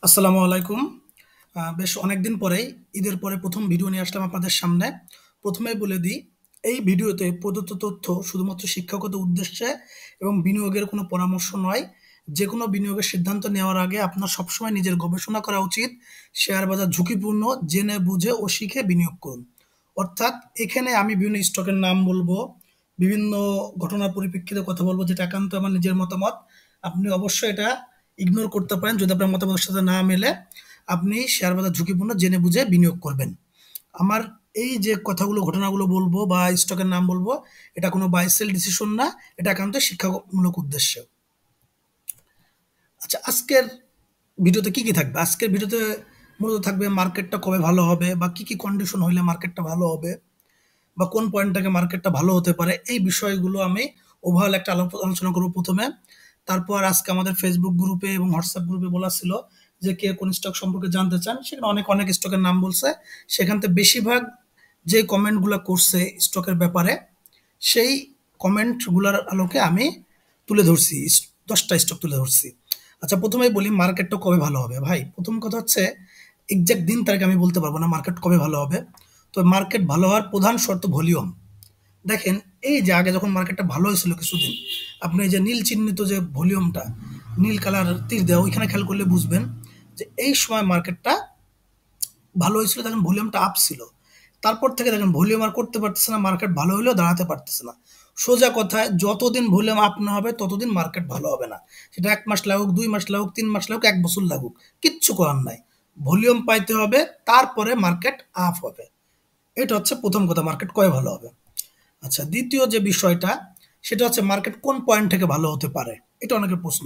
আসসালামু আলাইকুম। বেশ অনেকদিন পরেই ঈদের পরে ১ম ভিডিও নিয়ে আসলাম আপনাদের সামনে। ১ম এই বলে দিই, এই ভিডিওতে প্রদত্ত তথ্য শুধুমাত্র শিক্ষাগত উদ্দেশ্যে এবং বিনিয়োগের কোনো পরামর্শ নয়। যেকোনো বিনিয়োগের সিদ্ধান্ত নেওয়ার আগে আপনার সবসময় নিজের গবেষণা করা উচিত। শেয়ার বাজার ঝুঁকিপূর্ণ, জেনে বুঝে ও শিখে বিনিয়োগ করুন। অর্থাৎ এখানে আমি বিভিন্ন স্টকের নাম বলবো, বিভিন্ন ঘটনার পরিপ্রেক্ষিতে কথা বলবো যেটা একান্ত আমার নিজের মতামত। আপনি অবশ্যই এটা ইগনোর করতে পারেন যদি আপনার মতামতের সাথে না মেলে। আপনি শেয়ার বাজার ঝুঁকিপূর্ণ জেনে বুঝে বিনিয়োগ করবেন। আমার এই যে কথাগুলো ঘটনাগুলো বলবো বা স্টকের নাম বলবো, এটা কোনো বাই সেল ডিসিশন না, এটা একান্ত শিক্ষামূলক উদ্দেশ্যে। আচ্ছা, আজকের ভিডিওতে কি থাকবে? আজকের ভিডিওতে মূলত থাকবে মার্কেটটা কবে ভালো হবে বা কি কন্ডিশন হইলে মার্কেটটা ভালো হবে বা কোন পয়েন্ট থেকে মার্কেটটা ভালো হতে পারে, এই বিষয়গুলো আমি ওভারঅল একটা আলোচনা করব ১ম এ। তারপর আজকে আমাদের ফেসবুক গ্রুপে এবং হোয়াটসঅ্যাপ গ্রুপে বলা ছিল যে কে কোন স্টক সম্পর্কে জানতে চান। সেখানে অনেক স্টকের নাম বলছে। সেখান থেকে বেশিরভাগ যে কমেন্টগুলা করছে স্টকের ব্যাপারে, সেই কমেন্টগুলার আলোকে আমি তুলে ধরছি। ১০ টা স্টক তুলে ধরছি। আচ্ছা, ১ম এই বলি মার্কেটটা কবে ভালো হবে? ভাই, ১ম কথা হচ্ছে এক্সাক্ট দিন তারিখ আমি বলতে পারব না মার্কেট কবে ভালো হবে। তো মার্কেট ভালো হওয়ার প্রধান শর্ত ভলিউম। দেখেন, এই যে আগে যখন মার্কেটটা ভালো হয়েছিল কিছুদিন, আপনি এই যে নীল চিহ্নিত যে ভলিউমটা, নীল কালার তীর দেওয়া, ওইখানে খেয়াল করলে বুঝবেন যে এই সময় মার্কেটটা ভালো হয়েছিল, তখন ভলিউমটা আপ ছিল। তারপর থেকে দেখেন ভলিউম আর করতে পারতেছে না, মার্কেট ভালো হলেও দাঁড়াতে পারতেছে না। সোজা কথায় যতদিন ভলিউম আপ না হবে ততদিন মার্কেট ভালো হবে না। সেটা ১ মাস লাগুক, ২ মাস লাগুক, ৩ মাস লাগুক, ১ বছর লাগুক, কিচ্ছু করার নাই। ভলিউম পাইতে হবে, তারপরে মার্কেট আপ হবে। এটা হচ্ছে ১ম কথা, মার্কেট কবে ভালো হবে। আচ্ছা, দ্বিতীয় যে বিষয়টা, সেটা হচ্ছে মার্কেট কোন পয়েন্ট থেকে ভালো হতে পারে? এটা অনেকের প্রশ্ন।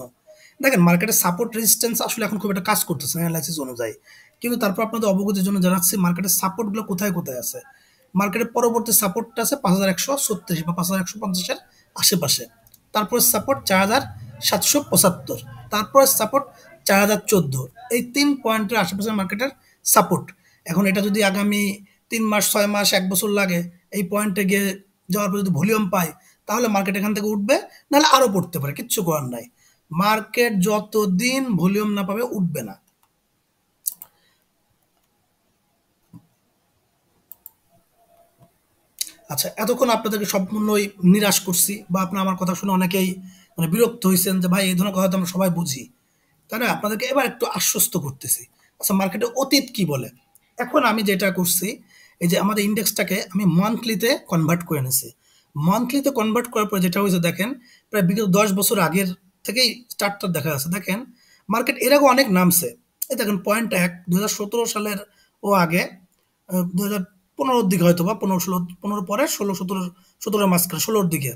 দেখেন, মার্কেটের সাপোর্ট রেজিস্ট্যান্স আসলে এখন খুব একটা কাজ করতেছে না এনালাইসিস অনুযায়ী। কিন্তু তারপর আপনাদের অবগতির জন্য জানাচ্ছি মার্কেটের সাপোর্টগুলো কোথায় আছে। মার্কেটের পরবর্তী সাপোর্টটা আছে ৫,১৩৬ বা ৫,১৫০ এর আশেপাশে। তারপরে সাপোর্ট ৪,৭৭৫। তারপরে সাপোর্ট ৪,০১৪। এই ৩ পয়েন্টের আশেপাশে মার্কেটের সাপোর্ট। এখন এটা যদি আগামী ৩ মাস, ৬ মাস, ১ বছর লাগে এই পয়েন্টে গিয়ে যাওয়ার পর যদি ভলিউম পায়, তাহলে মার্কেট এখান থেকে উঠবে, নাহলে আরো পড়তে পারে, কিচ্ছু করার নাই। মার্কেট যতদিন ভলিউম না পাবে উঠবে না। আচ্ছা, এতক্ষণ আপনাদেরকে সম্পূর্ণই নিরাশ করছি বা আপনারা আমার কথা শুনে অনেকেই বিরক্ত হইছেন যে ভাই এই ধরনের কথা তো আমরা সবাই বুঝি। তাই না? আপনাদেরকে এবার একটু আশ্বস্ত করতেছি। আচ্ছা, মার্কেটের অতীত কি বলে? এখন আমি যেটা করছি, এই যে আমাদের ইন্ডেক্সটাকে আমি মান্থলিতে কনভার্ট করে নিছি। মান্থলিতে কনভার্ট করার পরে যেটা হয়েছে দেখেন, প্রায় বিগত ১০ বছর আগের থেকেই চার্টটা দেখা যাচ্ছে। দেখেন, মার্কেট এর আগে অনেক নামছে। এই দেখেন পয়েন্ট ১ ২০১৭ সালের আগে ২০১৫ র দিকে হয়তোবা ১৫-১৬, ১৫ পরে ১৬, ১৭, ১৭ এর মাঝখানে ১৬ র দিকে।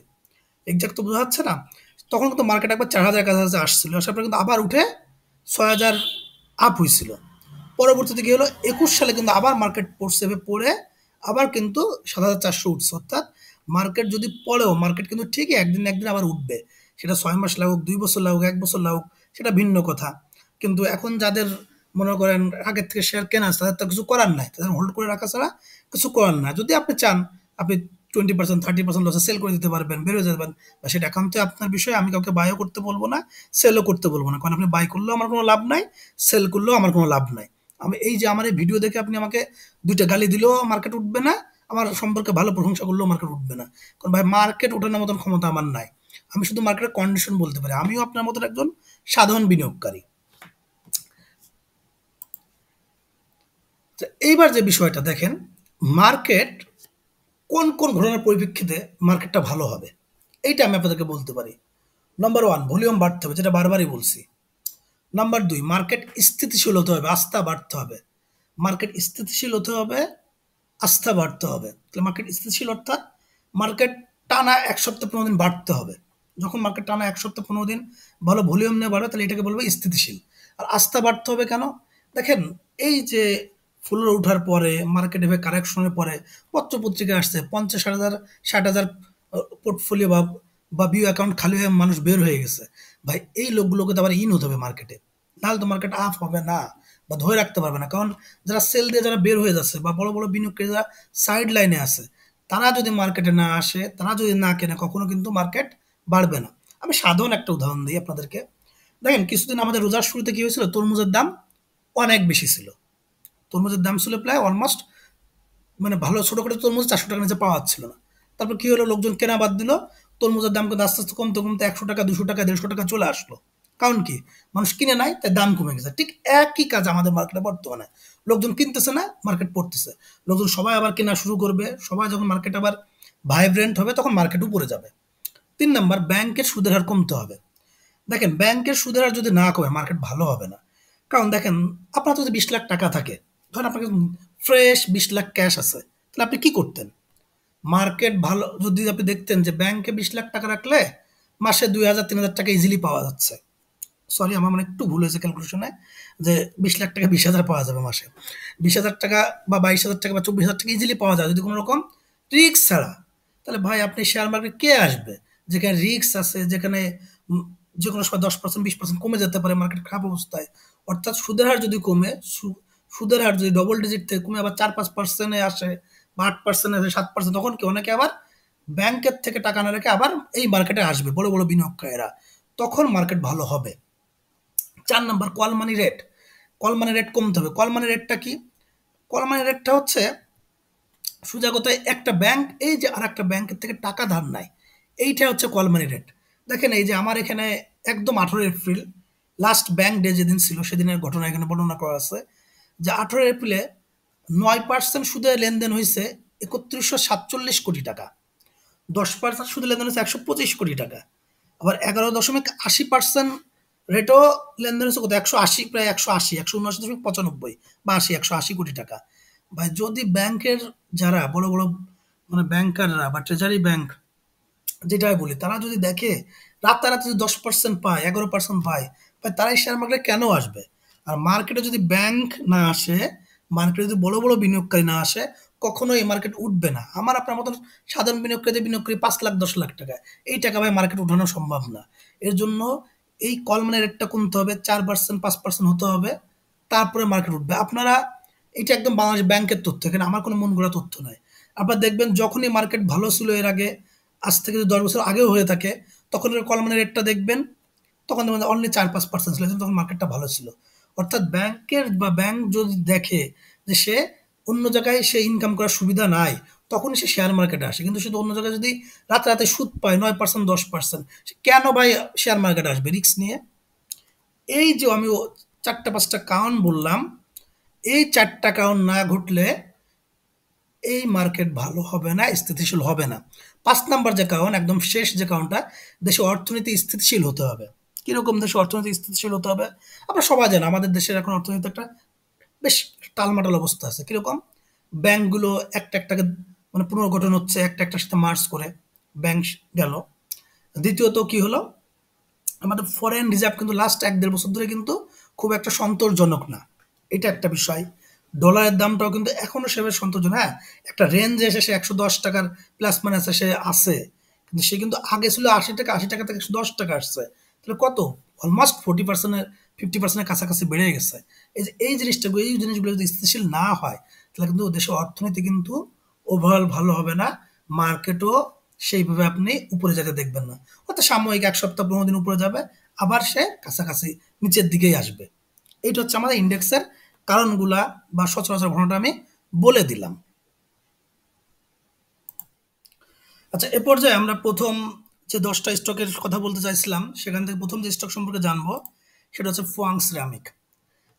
এক্সাক্ট তো বোঝা যাচ্ছে না। তখন কিন্তু মার্কেট একবার ৪,০০০ কাছাকাছি আসছিল। আসার পরে কিন্তু আবার উঠে ৬,০০০ আপ হইছিল। পরবর্তীতে কি হলো? ২১ সালে কিন্তু আবার মার্কেট পড়ছে, এভাবে পড়ে আবার কিন্তু ৭,৪০০ উঠছে। অর্থাৎ মার্কেট যদি পড়েও মার্কেট কিন্তু ঠিকই একদিন না একদিন আবার উঠবে। সেটা ৬ মাস লাগুক, ২ বছর লাগুক, ১ বছর লাগুক, সেটা ভিন্ন কথা। কিন্তু এখন যাদের মনে করেন আগের থেকে শেয়ার কেনা আছে তাদের তো কিছু করার নাই। তাদের হোল্ড করে রাখা ছাড়া কিছু করার নাই। যদি আপনি চান আপনি 20% 30% লসে সেল করে দিতে পারবেন, বের হয়ে যাবেন। বা সেটা একান্তই আপনার বিষয়। আমি কাউকে বাইও করতে বলব না, সেলও করতে বলব না। কারণ আপনি বাই করলেও আমার কোনো লাভ নাই, সেল করলেও আমার কোনো লাভ নাই। আমি এই যে আমার এই ভিডিও দেখে আপনি আমাকে ২ টা গালি দিলেও মার্কেট উঠবে না, আমার সম্পর্কে ভালো প্রশংসা করলেও মার্কেট উঠবে না। কারণ ভাই মার্কেট ওঠানোর মতন ক্ষমতা আমার নাই। আমি শুধু মার্কেটের কন্ডিশন বলতে পারি। আমিও আপনার মতন একজন সাধারণ বিনিয়োগকারী। তো এইবার যে বিষয়টা দেখেন, মার্কেট কোন ঘটনার পরিপ্রেক্ষিতে মার্কেটটা ভালো হবে? এইটা আমি আপনাদেরকে বলতে পারি। নাম্বার ১, ভলিউম বাড়তে হবে, যেটা বারবারই বলছি। নাম্বার ২, মার্কেট স্থিতিশীল হতে হবে, আস্থা বাড়তে হবে। মার্কেট স্থিতিশীল হতে হবে, আস্থা বাড়তে হবে। তাহলে মার্কেট স্থিতিশীল অর্থাৎ মার্কেট টানা ১ সপ্তাহ ১৫ দিন বাড়তে হবে। যখন মার্কেট টানা ১ সপ্তাহ ১৫ দিন ভালো ভলিউম নিয়ে বাড়বে, তাহলে এটাকে বলবো স্থিতিশীল। আর আস্থা বাড়তে হবে কেন? দেখেন, এই যে ফ্লোরে উঠার পরে মার্কেট এভাবে কারেকশনের পরে পত্র-পত্রিকায় আসছে ৫০,০০০, ৬০,০০০ পোর্টফোলিও বা ভিউ অ্যাকাউন্ট খালি হয়ে মানুষ বের হয়ে গেছে। ভাই এই লোকগুলোকে তো আবার ইন হতে হবে মার্কেটে। নাহলে তো মার্কেট আপ হবে না বা ধরে রাখতে পারবে না। কারণ যারা সেল দিয়ে যারা বের হয়ে যাচ্ছে বা বড় বিনিয়োগকারী যারা সাইড লাইনে আছে, তারা যদি মার্কেটে না আসে, তারা যদি না কেনে, কখনো কিন্তু মার্কেট বাড়বে না। আমি সাধারণ একটা উদাহরণ দিই আপনাদেরকে। দেখেন, কিছুদিন আমাদের রোজার শুরুতে কি হয়েছিল? তরমুজের দাম অনেক বেশি ছিল। তরমুজের দাম ছিল প্রায় অলমোস্ট মানে ভালো ছোটখাটো তরমুজ 400 টাকার নিচে পাওয়া যাচ্ছিল না। তারপর কি হলো লোকজন কেনা বাদ দিল। তরমুজের দাম কিন্তু আস্তে, আস্তে কমতে, কমতে ১০০ টাকা, ২০০ টাকা, ১৫০ টাকা চলে আসলো। কারণ কি? মানুষ কিনে নাই তাই দাম কমে গেছে। ঠিক একই কাজ আমাদের মার্কেটে বর্তমানে। লোকজন কিনতেছে না, মার্কেট পড়তেছে। লোকজন সবাই আবার কেনা শুরু করবে। সবাই যখন মার্কেট আবার ভাইব্রেন্ট হবে তখন মার্কেট উপরে যাবে। ৩ নাম্বার ব্যাংকের সুদের হার কমতে হবে। দেখেন ব্যাংকের সুদের হার যদি না কমে মার্কেট ভালো হবে না। কারণ দেখেন আপনার যদি ২০ লাখ টাকা থাকে, ধরেন আপনার কাছে ফ্রেশ ২০ লাখ ক্যাশ আছে, তাহলে আপনি কি করতেন? মার্কেট ভালো যদি আপনি দেখতেন যে ব্যাংকে ২০ লাখ টাকা রাখলে মাসে ২,০০০ ৩,০০০ টাকা ইজিলি পাওয়া যাচ্ছে। সরি আমার মানে একটু ভুল হয়েছে ক্যালকুলেশনে, যে ২০ লাখ টাকা ২০,০০০ পাওয়া যাবে মাসে। ২০,০০০ টাকা বা ২২,০০০ টাকা বা ২৪,০০০ টাকা ইজিলি পাওয়া যায় যদি কোনো রকম রিস্ক ছাড়া। তাহলে ভাই আপনি শেয়ার মার্কেটে কে আসবে? যেখানে রিস্ক আছে, যেখানে উম যেকোনো সময় 10% 20% কমে যেতে পারে মার্কেট খারাপ অবস্থায়। অর্থাৎ সুদের হার যদি কমে, সুদের হার যদি ডবল ডিজিট থেকে কমে আবার ৪-৫% এ আসে বা ৮% আসে ৭%, তখন কি অনেকে আবার ব্যাংকের থেকে টাকা না রেখে আবার এই মার্কেটে আসবে বড়, বড় বিনিয়োগকারীরা। তখন মার্কেট ভালো হবে। ৪ নাম্বার কল মানি রেট। কল মানি রেট কমতে হবে। কল মানি রেটটা কি? কল মানি রেটটা হচ্ছে সোজা কথায় একটা ব্যাংক এই যে আরেকটা ব্যাংকের থেকে টাকা ধার নেয়। এইটা হচ্ছে কল মানি রেট। দেখেন এই যে আমার এখানে একদম ১৮ এপ্রিল লাস্ট ব্যাংক ডে যেদিন ছিল সেদিনের ঘটনা এখানে বর্ণনা করা আছে। যে ১৮ এপ্রিলে ৯% সুদে লেনদেন হইছে ৩১৪৭ কোটি টাকা। ১০% সুদে লেনদেন হচ্ছে ১২৫ কোটি টাকা। আবার ১১.৮০% রেটেও লেনদেন হচ্ছে কত? ১৮০, প্রায় ১৮০, ১৭৯.৯৫ বা ৮০, ১৮০ কোটি টাকা। ভাই যদি ব্যাংকের যারা বড়, বড় মানে ব্যাংকাররা বা ট্রেজারি ব্যাংক যেটাই বলি, তারা যদি দেখে রাতারাতি যদি 10% পায়, 11% পায়, ভাই তারাই শেয়ার মার্কেটে কেন আসবে? আর মার্কেটে যদি ব্যাংক না আসে, মার্কেটে যদি বড়, বড় বিনিয়োগকারী না আসে, কখনোই এই মার্কেট উঠবে না। আমার আপনার মতন সাধারণ বিনিয়োগকারী বিনিয়োগ করি ৫ লাখ ১০ লাখ টাকায়। এই টাকা ভাই মার্কেট উঠানো সম্ভব না। এর জন্য এই কল মানি রেটটা কমতে হবে, ৪% ৫% হতে হবে। তারপরে মার্কেট উঠবে। আপনারা এটা একদম বাংলাদেশ ব্যাংকের তথ্য। এখানে আমার কোনো মন গড়া তথ্য নয়। আপনারা দেখবেন যখনই মার্কেট ভালো ছিল এর আগে, আজ থেকে যদি ১০ বছর আগেও হয়ে থাকে, তখন এর কল মানি রেটটা দেখবেন, তখন দেখবেন যে অনলি ৪-৫% ছিল। তখন মার্কেটটা ভালো ছিল। অর্থাৎ ব্যাংকের বা ব্যাংক যদি দেখে যে সে অন্য জায়গায় সে ইনকাম করার সুবিধা নাই, তখনই সে শেয়ার মার্কেটে আসে। কিন্তু শুধু অন্য জায়গায় যদি রাতে সুদ পায় ৯% ১০%, সে কেন ভাই শেয়ার মার্কেটে আসবে রিস্ক নিয়ে? এই যে আমি ৪টা ৫টা কারণ বললাম, এই ৪টা কারণ না ঘটলে এই মার্কেট ভালো হবে না, স্থিতিশীল হবে না। ৫ নাম্বার যে কারণ, একদম শেষ যে কারণটা, দেশের অর্থনীতি স্থিতিশীল হতে হবে। কিরকম দেশের অর্থনীতি স্থিতিশীল হতে হবে? আপনারা সবাই জানেন আমাদের দেশের এখন অর্থনীতি একটা বেশ টালমাটাল অবস্থা আছে। কিরকম? ব্যাংকগুলো একটা, একটাকে মানে পুনর্গঠন হচ্ছে, একটা, একটার সাথে মার্জ করে ব্যাংক গেল। দ্বিতীয়ত কি হলো? আমাদের ফরেন রিজার্ভ কিন্তু লাস্ট ১-১.৫ বছর ধরে কিন্তু খুব একটা সন্তোষজনক না। এটা একটা বিষয়। ডলারের দামটাও কিন্তু এখনো সেভাবে সন্তোষজনক। হ্যাঁ, একটা রেঞ্জে এসে সে ১১০ টাকার প্লাস মাইনাসে সে আছে। কিন্তু সে কিন্তু আগে ছিল ৮০ টাকা, ৮০ টাকা থেকে ১১০ টাকা আসছে। তাহলে কত? অলমোস্ট 40% 50% এর কাছাকাছি বেড়ে গেছে। এই জিনিসগুলো যদি স্থিতিশীল না হয়, তাহলে কিন্তু দেশের অর্থনীতি কিন্তু ওভারঅল ভালো হবে না। মার্কেটও সেইভাবে আপনি উপরে যেতে দেখবেন না। হয়তো সাময়িক ১ সপ্তাহ ১৫ দিন উপরে যাবে, আবার সে কাছাকাছি নিচের দিকেই আসবে। এইটা হচ্ছে আমাদের ইন্ডেক্সের কারণগুলা বা সচরাচর ঘটনাটা আমি বলে দিলাম। আচ্ছা, এ পর্যায়ে আমরা ১ম যে ১০ টা স্টকের কথা বলতে চাইছিলাম, সেখান থেকে ১ম যে স্টক সম্পর্কে জানবো, সেটা হচ্ছে ফোয়াং সিরামিক।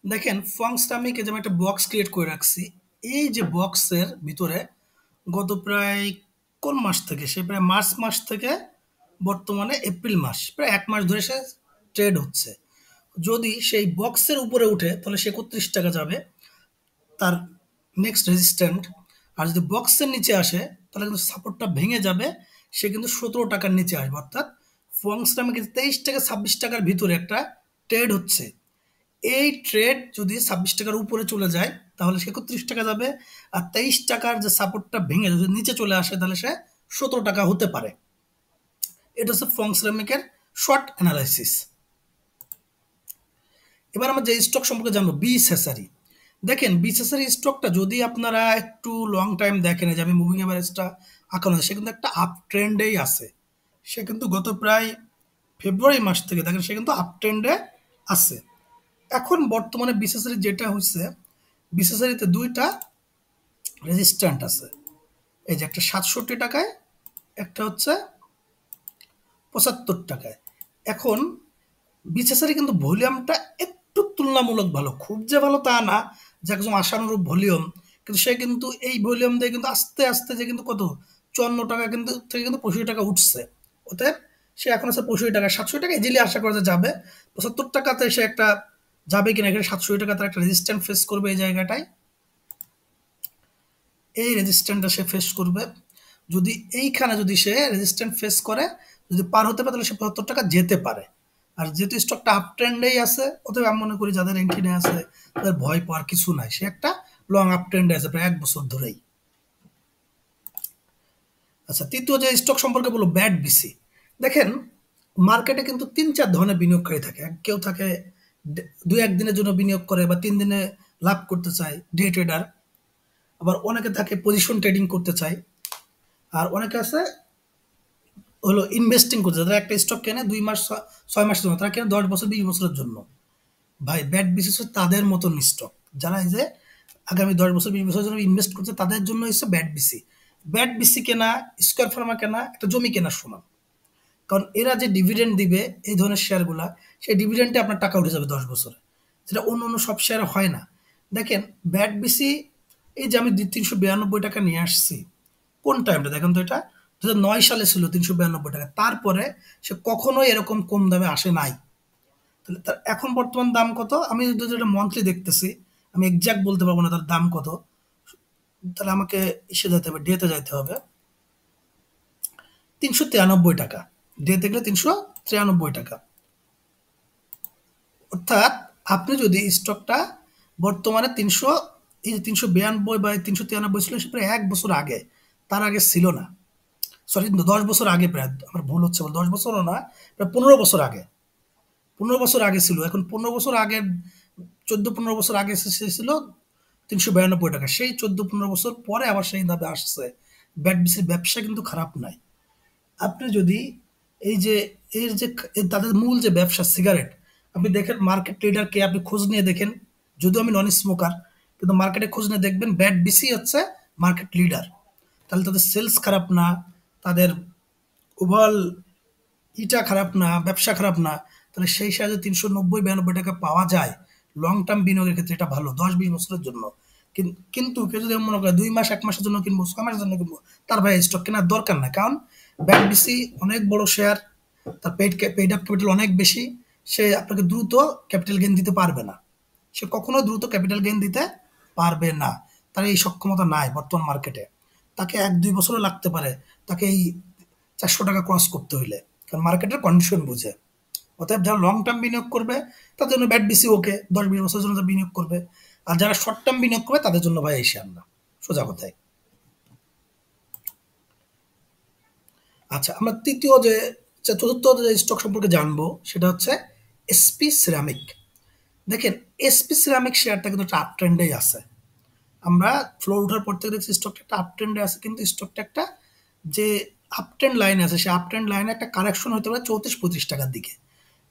দেখেন ফোয়াং সিরামিক এ যে আমি একটা বক্স ক্রিয়েট করে রাখছি। এই যে বক্সের ভিতরে গত প্রায় কোন মাস থেকে? সে প্রায় মার্চ মাস থেকে বর্তমানে এপ্রিল মাস, প্রায় ১ মাস ধরে সে ট্রেড হচ্ছে। যদি সেই বক্সের উপরে উঠে তাহলে সে ৩১ টাকা যাবে তার নেক্সট রেজিস্ট্যান্ট। আর যদি বক্সের নিচে আসে তাহলে কিন্তু সাপোর্টটা ভেঙে যাবে, সে কিন্তু ১৭ টাকার নিচে আসবে। অর্থাৎ ফোয়াং সিরামিক ২৩ টাকা ২৬ টাকার ভিতরে একটা ট্রেড হচ্ছে। এই ট্রেড যদি ২৬ টাকার উপরে চলে যায় তাহলে সে ৩১ টাকা যাবে। আর ২৩ টাকার যে সাপোর্টটা ভেঙে যদি নিচে চলে আসে তাহলে সে ১৭ টাকা হতে পারে। এটা হচ্ছে ফোয়াং সিরামিকের শর্ট অ্যানালাইসিস। এবার আমরা যে স্টক সম্পর্কে জানবো, বি সেসারি। দেখেন বি সেসারি স্টকটা যদি আপনারা একটু লং টাইম দেখেন, যে আমি মুভিং এভারেজটা আঁকানো আছে, সে কিন্তু একটা আপ ট্রেন্ডেই আছে। সে কিন্তু গত প্রায় ফেব্রুয়ারি মাস থেকে দেখেন সে কিন্তু আপ ট্রেন্ডে আছে। এখন বর্তমানে বিসিএসআরি যেটা হচ্ছে, বিসিএসআরিতে দুইটা রেজিস্ট্যান্ট আছে। এই যে একটা ৬৭ টাকায়, একটা হচ্ছে ৭৫ টাকায়। এখন বিসিএসআরি কিন্তু ভলিউমটা একটু তুলনামূলক ভালো, খুব যে ভালো তা না, যে একদম আশানুরূপ ভলিউম, কিন্তু সে কিন্তু এই ভলিউম দিয়ে কিন্তু আস্তে আস্তে যে কিন্তু কত ৫৪ টাকা কিন্তু থেকে কিন্তু ৬৫ টাকা উঠছে। অতএব সে এখন আছে ৬৫ টাকা, ৬৭ টাকা ইজিলি আশা করা যায় যাবে। ৭৫ টাকাতে সে একটা যাবে কিনা, এখানে ৬৭ টাকা তার একটা রেজিস্ট্যান্ট ফেস করবে এই জায়গাটায়, এই রেজিস্ট্যান্টটা সে ফেস করবে। যদি এইখানে যদি সে রেজিস্ট্যান্ট ফেস করে, যদি পার হতে পারে তাহলে সে ৭৫ টাকা যেতে পারে। আর যেহেতু স্টকটা আপ ট্রেন্ডেই আছে, অতএব আমি মনে করি যাদের এন্ট্রি আছে তাদের ভয় পাওয়ার কিছু নাই, সে একটা লং আপ ট্রেন্ডে আছে প্রায় ১ বছর ধরেই। আচ্ছা, তৃতীয় যে স্টক সম্পর্কে বলবো ব্যাট বিসি। দেখেন, মার্কেটে কিন্তু ৩-৪ ধরনের বিনিয়োগকারী থাকে। কেউ থাকে ২-১ দিনের জন্য বিনিয়োগ করে বা ৩ দিনে লাভ করতে চায়, ডে ট্রেডার। আবার অনেকে থাকে পজিশন ট্রেডিং করতে চায়। আর অনেকে আছে হলো ইনভেস্টিং করতে চায়, তারা একটা স্টক কেনে ২ মাস ৬ মাসের জন্য, তারা কেনে ১০ বছর ২০ বছরের জন্য। ভাই ব্যাট বিশেষ তাদের মতন স্টক, যারা এই যে আগামী ১০ বছর ২০ বছরের জন্য ইনভেস্ট করছে তাদের জন্য হচ্ছে ব্যাট বিসি। ব্যাট বিসি কেনা, স্কোয়ার ফার্মা কেনা একটা জমি কেনার সমান। কারণ এরা যে ডিভিডেন্ড দিবে এই ধরনের শেয়ারগুলা, সেই ডিভিডেন্ডে আপনার টাকা উঠে যাবে ১০ বছরে, যেটা অন্য অন্য সব শেয়ারে হয় না। দেখেন ব্যাট বিসি, এই যে আমি ৩৯২ টাকা নিয়ে আসছি, কোন টাইমটা দেখেন তো, এটা ২০০৯ সালে ছিল ৩৯২ টাকা। তারপরে সে কখনোই এরকম কম দামে আসে নাই। তাহলে তার এখন বর্তমান দাম কত? আমি যদি এটা মন্থলি দেখতেছি, আমি এক্সাক্ট বলতে পারবো না তার দাম কত। তাহলে আমাকে ইসে যেতে হবে, ডেতে যাইতে হবে। ৩৯৩ টাকা, ডেতে গেলে ৩৯৩ টাকা। অর্থাৎ আপনি যদি স্টকটা বর্তমানে ৩০০, এই যে ৩৯২ বা ৩৯৩ ছিল, সে প্রায় ১ বছর আগে, তার আগে ছিল না। সরি, ১০ বছর আগে, প্রায় আমার ভুল হচ্ছে, ১০ বছরও না, প্রায় ১৫ বছর আগে। ১৫ বছর আগে ছিল। এখন ১৫ বছর আগের, ১৪-১৫ বছর আগে ছিল ৩৯২ টাকা। সেই ১৪-১৫ বছর পরে আবার সেই দামে আসছে। ব্যাট বিসির ব্যবসা কিন্তু খারাপ নাই। আপনি যদি এই যে এর যে তাদের মূল যে ব্যবসা সিগারেট, আপনি দেখেন মার্কেট লিডার কে, আপনি খোঁজ নিয়ে দেখেন। যদিও আমি নন স্মোকার, কিন্তু মার্কেটে খোঁজ নিয়ে দেখবেন ব্যাট বিসি হচ্ছে মার্কেট লিডার। তাহলে তাদের সেলস খারাপ না, তাদের ওভারঅল ইটা খারাপ না, ব্যবসা খারাপ না। তাহলে সেই সাহায্যে ৩৯০-৯২ টাকা পাওয়া যায়। লং টার্ম বিনিয়োগের ক্ষেত্রে এটা ভালো, ১০-২০ বছরের জন্য। কিন্তু কেউ যদি মনে করে ২ মাস ১ মাসের জন্য কিনবো, ৬ মাসের জন্য কিনবো, তার ভাই স্টক কেনার দরকার নাই। কারণ ব্যাংক অনেক বড় শেয়ার, তার পেইড আপ ক্যাপিটাল অনেক বেশি। সে আপনাকে দ্রুত ক্যাপিটাল গেইন দিতে পারবে না। সে কখনো দ্রুত ক্যাপিটাল গেইন দিতে পারবে না। তার এই সক্ষমতা নাই বর্তমান মার্কেটে। তাকে ১-২ বছরও লাগতে পারে তাকে এই ৪০০ টাকা ক্রস করতে হইলে, কারণ মার্কেটের কন্ডিশন বুঝে। অতএব যারা লং টার্ম বিনিয়োগ করবে তাদের জন্য ব্যাট বিসি ওকে, ১০-২০ বছরের জন্য তারা বিনিয়োগ করবে। আর যারা শর্ট টার্ম বিনিয়োগ করবে তাদের জন্য ভাই এই শেয়ার না, সোজা কথায়। আচ্ছা, আমরা তৃতীয় যে চতুর্থ যে স্টক সম্পর্কে জানবো সেটা হচ্ছে এসপি সিরামিক। দেখেন এসপি সিরামিক শেয়ারটা কিন্তু একটা আপ ট্রেন্ডেই আছে। আমরা ফ্লোর ওঠার পর থেকে দেখছি স্টকটা একটা আপ ট্রেন্ডে আছে, কিন্তু স্টকটা একটা যে আপ ট্রেন্ড লাইনে আছে, সেই আপ ট্রেন্ড লাইনে একটা কারেকশন হতে পারে ৩৪-৩৫ টাকার দিকে।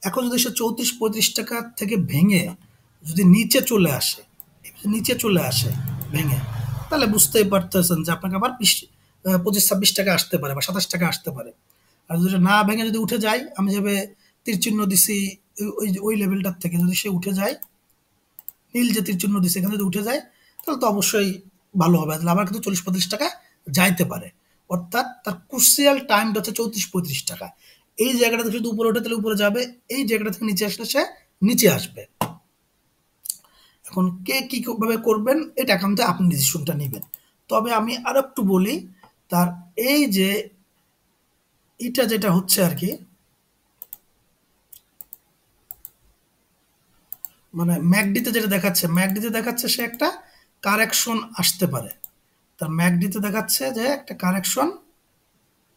এখন যদি সে ৩৪-৩৫ টাকা থেকে ভেঙে যদি নিচে চলে আসে, নিচে চলে আসে ভেঙে, তাহলে বুঝতেই পারতেছেন যে আপনাকে আবার ২৫-২৬ টাকা আসতে পারে বা ২৭ টাকা আসতে পারে। আর যদি না ভেঙে যদি উঠে যায়, আমি যেভাবে তীর চিহ্ন দিছি ওই লেভেলটার থেকে যদি সে উঠে যায়, নীল যে তীর চিহ্ন দিছে এখানে যদি উঠে যায়, তাহলে তো অবশ্যই ভালো হবে। তাহলে আবার কিন্তু ৪০-৩৫ টাকা যাইতে পারে। অর্থাৎ তার ক্রুশিয়াল টাইমটা হচ্ছে ৩৪-৩৫ টাকা। এই জায়গাটা থেকে যদি উপরে ওঠে তাহলে উপরে যাবে, এই জায়গাটা থেকে নিচে আসলে সে নিচে আসবে। এখন কে কীভাবে করবেন এটা একান্ত আপনি ডিসিশনটা নেবেন। তবে আমি আরো একটু বলি, তার এই যে এটা যেটা হচ্ছে আর কি, মানে ম্যাকডিতে যেটা দেখাচ্ছে, ম্যাকডিতে দেখাচ্ছে সে একটা কারেকশন আসতে পারে। তার ম্যাকডিতে দেখাচ্ছে যে একটা কারেকশন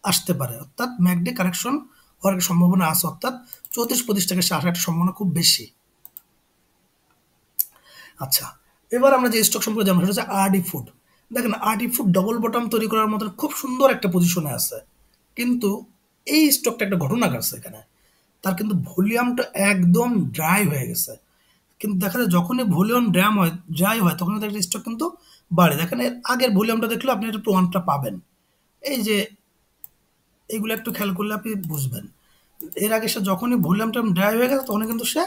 আসতে পারে, অর্থাৎ ম্যাকডি কারেকশন হওয়ার একটা সম্ভাবনা আছে, অর্থাৎ ৩৪-৩৫ টাকা সে আসার একটা সম্ভাবনা খুব বেশি। আচ্ছা, এবার আমরা যে স্টক সম্পর্কে জানবো সেটা হচ্ছে আরডি ফুড। দেখেন আরডি ফুড ডবল বটম তৈরি করার মতো খুব সুন্দর একটা পজিশনে আছে, কিন্তু এই স্টকটা একটা ঘটনা ঘটছে এখানে। তার কিন্তু ভলিউমটা একদম ড্রাই হয়ে গেছে। কিন্তু দেখা যায় যখনই ভলিউম ড্রাই হয় তখন কিন্তু একটা স্টক কিন্তু বাড়ে। দেখেন এর আগের ভলিউমটা দেখলে আপনি একটু প্রমাণটা পাবেন। এই যে এইগুলো একটু খেয়াল করলে আপনি বুঝবেন। এর আগে সে যখনই ভলিউমটা ড্রাই হয়ে গেছে তখনই কিন্তু সে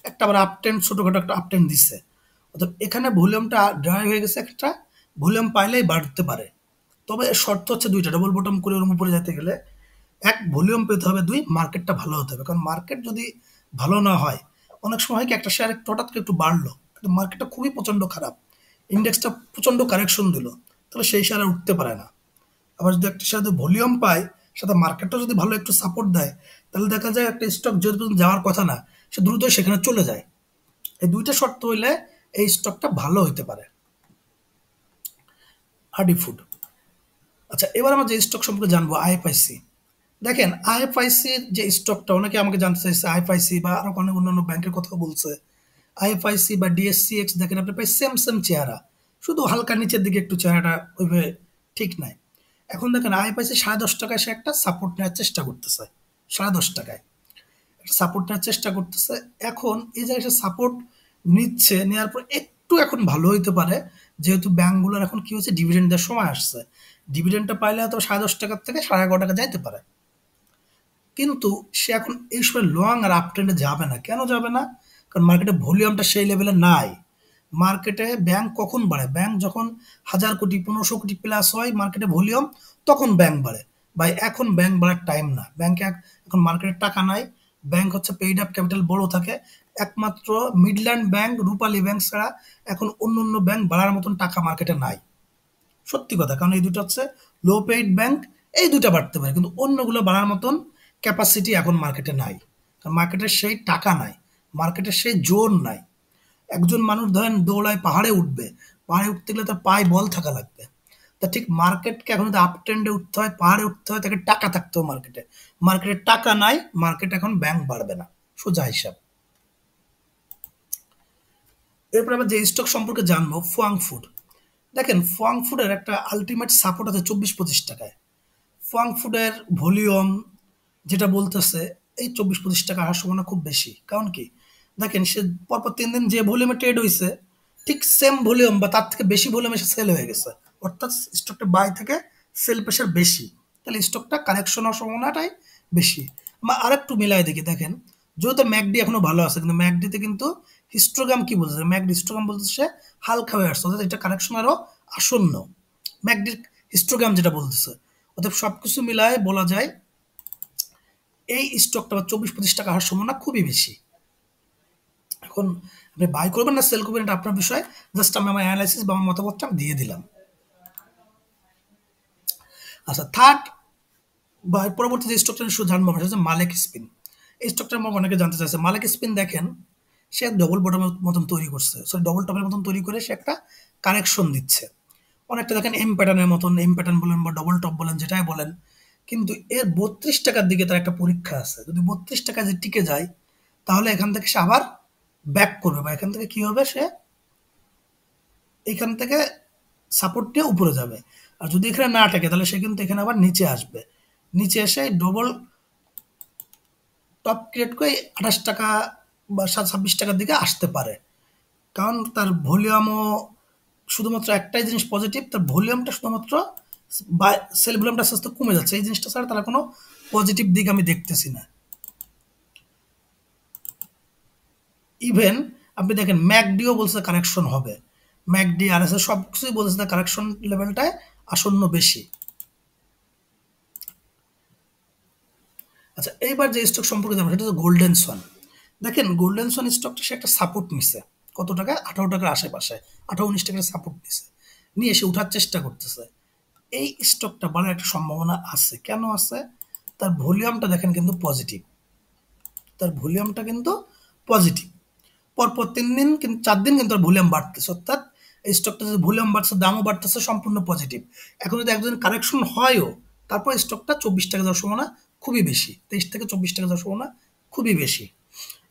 একটা আবার আপট্রেন্ড ছোটখাটো একটা আপট্রেন্ড দিচ্ছে। অর্থাৎ এখানে ভলিউমটা ড্রাই হয়ে গেছে, একটা ভলিউম পাইলেই বাড়তে পারে। তবে এর শর্ত হচ্ছে ২ টা, ডবল বটম করে ওরম উপরে যেতে গেলে ১ ভলিউম পেতে হবে, ২ মার্কেটটা ভালো হতে হবে। কারণ মার্কেট যদি ভালো না হয়, অনেক সময় হয় কি একটা শেয়ার একটু হঠাৎ করে একটু বাড়লো, কিন্তু মার্কেটটা খুবই প্রচণ্ড খারাপ, ইন্ডেক্সটা প্রচণ্ড কারেকশন দিল, তাহলে সেই শেয়ার আর উঠতে পারে না। আবার যদি একটা শেয়ার যদি ভলিউম পায়, সাথে মার্কেটটা যদি ভালো একটু সাপোর্ট দেয়, তাহলে দেখা যায় একটা স্টক যে পর্যন্ত যাওয়ার কথা না, সে দ্রুতই সেখানে চলে যায়। এই ২ টা শর্ত হইলে এই স্টকটা ভালো হইতে পারে। Hardy food. আচ্ছা, এবার আমরা যে স্টক সম্পর্কে জানবো আইএফআইসি। দেখেন আইএফআইসির যে স্টকটা, অনেকে আমাকে জানতে চাইছে আইএফআইসি বা আরো অনেক অন্যান্য ব্যাংকের কথা বলছে। আইএফআইসি বা ডিএসসিএক্স দেখেন আপনি প্রায় সেম সেম চেহারা, শুধু হালকা নিচের দিকে একটু চেহারাটা ওইভাবে ঠিক নাই। এখন দেখেন আইএফআইসি ৳১০.৫ সে একটা সাপোর্ট নেওয়ার চেষ্টা করতেছে। ৳১০.৫ একটা সাপোর্ট নেওয়ার চেষ্টা করতেছে। এখন এই জায়গায় সে সাপোর্ট নিচ্ছে, নেওয়ার পর একটু এখন ভালো হইতে পারে, যেহেতু ব্যাংকগুলোর এখন কি হচ্ছে ডিভিডেন্ড দেওয়ার সময় আসছে। ডিভিডেন্ডটা পাইলে হয়তো ৳১০.৫ থেকে ৳১১.৫ যাইতে পারে। কিন্তু সে এখন এই সময় লং আর আপ ট্রেন্ডে যাবে না। কেন যাবে না? কারণ মার্কেটে ভলিউমটা সেই লেভেলে নাই। মার্কেটে ব্যাংক কখন বাড়ে? ব্যাংক যখন ১,০০০ কোটি ১৫০০ কোটি প্লাস হয় মার্কেটে ভলিউম, তখন ব্যাংক বাড়ে। ভাই এখন ব্যাংক বাড়ার টাইম না। ব্যাংকে এখন মার্কেটে টাকা নাই। ব্যাংক হচ্ছে পেইড আপ ক্যাপিটাল বড় থাকে। একমাত্র মিডল্যান্ড ব্যাংক, রূপালী ব্যাংক ছাড়া এখন অন্য ব্যাংক বাড়ার মতন টাকা মার্কেটে নাই। সত্যি কথা। কারণ এই ২ টা হচ্ছে লো পেইড ব্যাংক, এই ২ টা বাড়তে পারে। কিন্তু অন্যগুলো বাড়ার মতন ক্যাপাসিটি এখন মার্কেটে নাই। কারণ মার্কেটে সেই টাকা নাই। মার্কেটে সেই জোর নাই। একজন মানুষ ধরেন দৌড়ায় পাহাড়ে উঠবে। পাহাড়ে উঠতে গেলে তার পায়ে বল থাকা লাগবে। তা ঠিক মার্কেটকে এখন যদি আপ ট্রেন্ডে উঠতে হয়, পাহাড়ে উঠতে হয়, তাকে টাকা থাকতে হবে মার্কেটে। মার্কেটে টাকা নাই, মার্কেট এখন ব্যাংক বাড়বে না। সোজা হিসাব। এরপর আমরা যে স্টক সম্পর্কে জানবো ফোয়াং ফুড। দেখেন ফোয়াং ফুডের একটা আল্টিমেট সাপোর্ট আছে ৳২৪-২৫। ফোয়াং ফুডের ভলিউম যেটা বলতেছে এই ৳২৪-২৫ আসার সম্ভাবনা খুব বেশি। কারণ কি? দেখেন সে পরপর ৩ দিন যে ভলিউমে ট্রেড হইছে, ঠিক সেম ভলিউম বা তার থেকে বেশি ভলিউমে সে সেল হয়ে গেছে। অর্থাৎ স্টকটা বাই থেকে সেল প্রেশার বেশি। তাহলে স্টকটা কারেকশন হওয়ার সম্ভাবনাটাই বেশি। বা আরেকটু মিলায় দেখি দেখেন, যেহেতু ম্যাকডি এখনো ভালো আছে, কিন্তু ম্যাকডিতে কিন্তু হিস্টোগ্রাম কি বলতেছে? ম্যাকডি হিস্টোগ্রাম বলতেছে সে হালকা হয়ে আসছে। অর্থাৎ এটা কারেকশন আরো আসন্ন। ম্যাকডির হিস্টোগ্রাম যেটা বলতেছে। অতএব সবকিছু মিলায় বলা যায় এই স্টকটা বা ৳২৪-২৫ হওয়ার সম্ভাবনা খুবই বেশি। এখন আপনি বাই করবেন না সেল করবেন এটা আপনার বিষয়। জাস্ট আমি আমার এনালাইসিস বা আমার মতামতটা আমি দিয়ে দিলাম। আচ্ছা, থার্ড বা পরবর্তী যে স্টকটা নিয়ে জানবো আমরা, সেটা হচ্ছে মালেক স্পিন। এই স্টকটা আমাকে অনেকে জানতে চাইছে। মালেক স্পিন দেখেন সে ডবল বটমের মতন তৈরি করছে। সরি, ডবল টপের মতন তৈরি করে সে একটা কারেকশন দিচ্ছে। অনেকটা দেখেন এম প্যাটার্নের মতন, এম প্যাটার্ন বলেন বা ডবল টপ বলেন যেটাই বলেন। কিন্তু এর ৳৩২ দিকে তার একটা পরীক্ষা আছে। যদি ৳৩২ যে টিকে যায়, তাহলে এখান থেকে সে আবার ব্যাক করবে বা এখান থেকে কি হবে, সে এখান থেকে সাপোর্ট নিয়ে উপরে যাবে। আর যদি এখানে না টেকে তাহলে সে কিন্তু এখানে আবার নিচে আসবে। নিচে এসে ডবল টপ ক্রিয়েট করে ৳২৮ বা ৳২৬ দিকে আসতে পারে। কারণ তার ভলিউমও শুধুমাত্র একটাই জিনিস পজিটিভ, তার ভলিউমটা শুধুমাত্র বা সেল ভলিউমটা আস্তে আস্তে কমে যাচ্ছে। এই জিনিসটা ছাড়া তার কোনো পজিটিভ দিক আমি দেখতেছি না। ইভেন আপনি দেখেন ম্যাকডিও বলছে কারেকশন হবে। ম্যাকডি, আরএসআই সব কিছুই বলছে তার কারেকশন লেভেলটায় আসন্ন বেশি। আচ্ছা, এইবার যে স্টক সম্পর্কে জানবো সেটা হচ্ছে গোল্ডেন সোয়ান। দেখেন গোল্ডেন সোয়ান স্টকটা সে একটা সাপোর্ট নিছে। কত টাকা? ৳১৮ আশেপাশে। ১৮-১৯ সাপোর্ট নিছে। নিয়ে সে উঠার চেষ্টা করতেছে। এই স্টকটা বাড়ার একটা সম্ভাবনা আছে। কেন আছে? তার ভলিউমটা দেখেন কিন্তু পজিটিভ। তার ভলিউমটা কিন্তু পজিটিভ। পরপর ৩ দিন ৪ দিন কিন্তু তার ভলিউম বাড়তেছে। অর্থাৎ এই স্টকটা যদি ভলিউম বাড়ছে, দামও বাড়তেছে, সম্পূর্ণ পজিটিভ। এখন যদি একদিন কারেকশন হয়ও, তারপর স্টকটা ৳২৪ যাওয়ার সম্ভাবনা খুবই বেশি। ৳২৩-৳২৪ যাওয়ার সম্ভাবনা খুবই বেশি।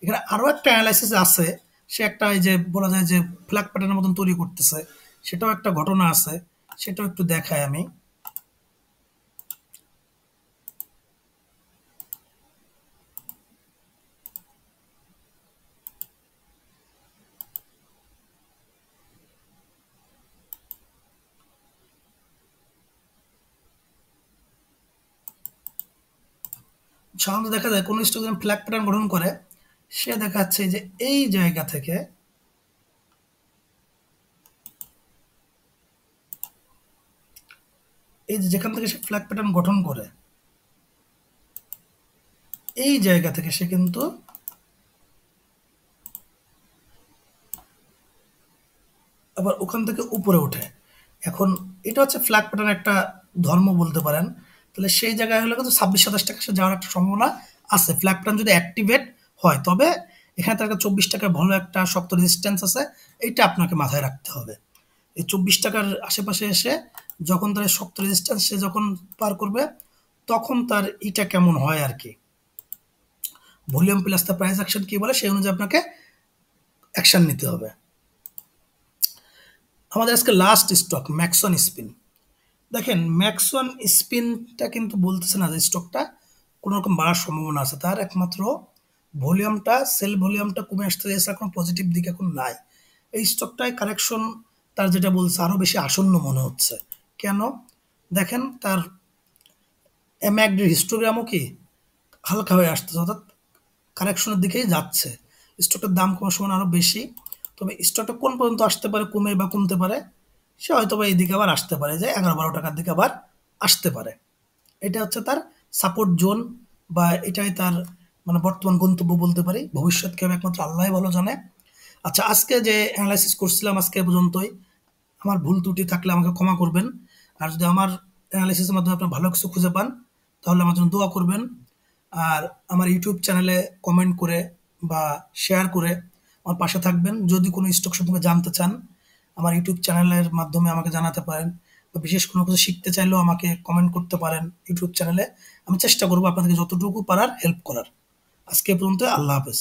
এখানে আরো একটা এনালাইসিস আছে। সে একটা এই যে বলা যায় যে ফ্ল্যাগ প্যাটার্নের মতন তৈরি করতেছে। সেটাও একটা ঘটনা আছে। সেটাও একটু দেখাই আমি। সাধারণত দেখা যায় কোনো স্টক যখন ফ্ল্যাগ প্যাটার্ন গঠন করে, সে দেখাচ্ছে যে এই জায়গা থেকে এই যে যেখান থেকে সে ফ্ল্যাগ প্যাটার্ন গঠন করে, এই জায়গা থেকে সে কিন্তু আবার ওখান থেকে উপরে ওঠে। এখন এটা হচ্ছে ফ্ল্যাগ প্যাটার্ন একটা ধর্ম বলতে পারেন। তাহলে সেই জায়গায় হলে কিন্তু 26-27 টাকা সে যাওয়ার একটা সম্ভাবনা আছে। ফ্ল্যাগ প্যাটার্ন যদি অ্যাক্টিভেট হয়, তবে এখানে তার একটা 24 টাকার ভালো একটা শক্ত রেজিস্ট্যান্স আছে। এইটা আপনাকে মাথায় রাখতে হবে। এই 24 টাকার আশেপাশে এসে যখন তার এই শক্ত রেজিস্ট্যান্স সে যখন পার করবে, তখন তার ইটা কেমন হয় আর কি। ভলিউম প্লাস তার প্রাইস অ্যাকশন কি বলে, সেই অনুযায়ী আপনাকে অ্যাকশন নিতে হবে। আমাদের আজকে লাস্ট স্টক ম্যাক্সন স্পিন। দেখেন ম্যাক্সন স্পিনটা কিন্তু বলতেছে না যে স্টকটা কোনো রকম বাড়ার সম্ভাবনা আছে। তার একমাত্র ভলিউমটা, সেল ভলিউমটা কমে আসতে যাচ্ছে, এখন পজিটিভ দিকে এখন নাই। এই স্টকটায় কারেকশন তার যেটা বলছে আরও বেশি আসন্ন মনে হচ্ছে। কেন? দেখেন তার এমএএকডির হিস্টোগ্রামও কি হালকা হয়ে আসতেছে, অর্থাৎ কারেকশনের দিকেই যাচ্ছে। স্টকটার দাম কমার সময় আরও বেশি। তবে স্টকটা কোন পর্যন্ত আসতে পারে, কমে বা কমতে পারে, সে হয়তো বা এইদিকে আবার আসতে পারে, যে 11-12 টাকার দিকে আবার আসতে পারে। এটা হচ্ছে তার সাপোর্ট জোন, বা এটাই তার মানে বর্তমান গন্তব্য বলতে পারি। ভবিষ্যৎ কি হবে একমাত্র আল্লাহই ভালো জানে। আচ্ছা, আজকে যে অ্যানালাইসিস করছিলাম আজকে এ পর্যন্তই। আমার ভুল ত্রুটি থাকলে আমাকে ক্ষমা করবেন। আর যদি আমার অ্যানালাইসিসের মাধ্যমে আপনার ভালো কিছু খুঁজে পান, তাহলে আমার জন্য দোয়া করবেন। আর আমার ইউটিউব চ্যানেলে কমেন্ট করে বা শেয়ার করে আমার পাশে থাকবেন। যদি কোনো স্টক সম্পর্কে জানতে চান, আমার ইউটিউব চ্যানেলের মাধ্যমে আমাকে জানাতে পারেন, বা বিশেষ কোনো কিছু শিখতে চাইলেও আমাকে কমেন্ট করতে পারেন ইউটিউব চ্যানেলে। আমি চেষ্টা করব আপনাদেরকে যতটুকু পারার হেল্প করার। আজকে এ পর্যন্ত। আল্লাহ হাফেজ।